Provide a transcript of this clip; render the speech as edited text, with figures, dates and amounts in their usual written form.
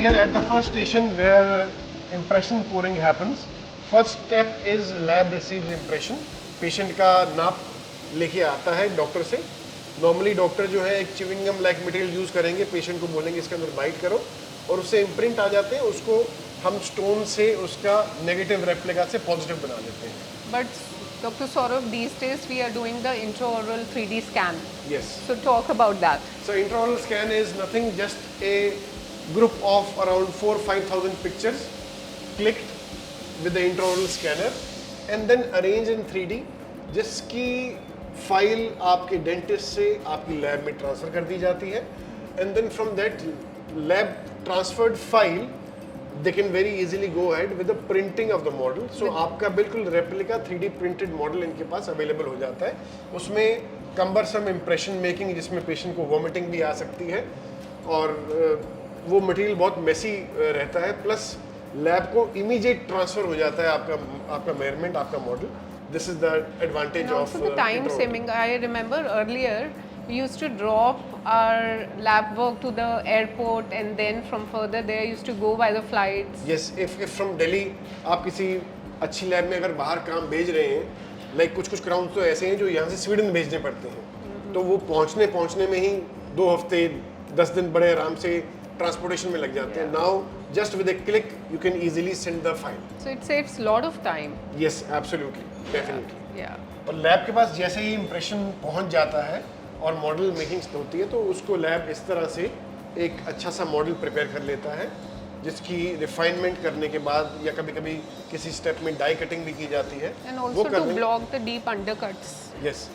we are at the first station where impression pouring happens. First step is lab receives impression. Patient का नाप लेके आता है doctor से. नॉर्मली डॉक्टर जो है एक च्युइंगम लाइक मटेरियल यूज़ करेंगे, पेशेंट को बोलेंगे इसके अंदर बाइट करो और उससे इम्प्रिंट आ जाते हैं. उसको हम स्टोन से उसका नेगेटिव रेप्लिका से पॉजिटिव बना देते हैं. But Dr. Saurav, these days we are doing the intraoral 3D scan. Yes. So talk about that. So intraoral scan is nothing, just a group of around 4-5,000 pictures clicked with the intraoral scanner and then arranged in 3D, जिसकी file आपके dentist से आपकी lab में transfer कर दी जाती है. And then from that lab transferred file they can very easily go ahead with the printing of the model. So आपका बिल्कुल रेप्लिका 3D प्रिंटेड मॉडल इनके पास अवेलेबल हो जाता है. उसमें कम्बरसम इम्प्रेशन मेकिंग जिसमें पेशेंट को वॉमिटिंग भी आ सकती है और वो मटेरियल बहुत मेसी रहता है. प्लस लैब को इमीडिएट ट्रांसफ़र हो जाता है आपका मेजरमेंट, आपका model. This is the advantage And of also the time saving. I remember earlier we used to drop our lab work to the airport and then from further there used to go by the flights. Yes, if from Delhi आप किसी अच्छी lab में अगर बाहर काम भेज रहे हैं, लाइक कुछ क्राउन्स तो ऐसे हैं जो यहाँ से स्वीडन भेजने पड़ते हैं, तो वो पहुँचने में ही 2 हफ्ते 10 दिन बड़े आराम से ट्रांसपोर्टेशन में लग जाते हैं. Now just with A click you can easily send the file. So it saves lot of time. Yes absolutely, definitely. Yeah. और लैब के पास जैसे ही इम्प्रेशन पहुँच जाता है और मॉडल मेकिंग होती है तो उसको लैब इस तरह से एक अच्छा सा मॉडल प्रिपेयर कर लेता है, जिसकी रिफाइनमेंट करने के बाद या कभी किसी स्टेप में डाई कटिंग भी की जाती है. And also to block the deep undercuts. Yes,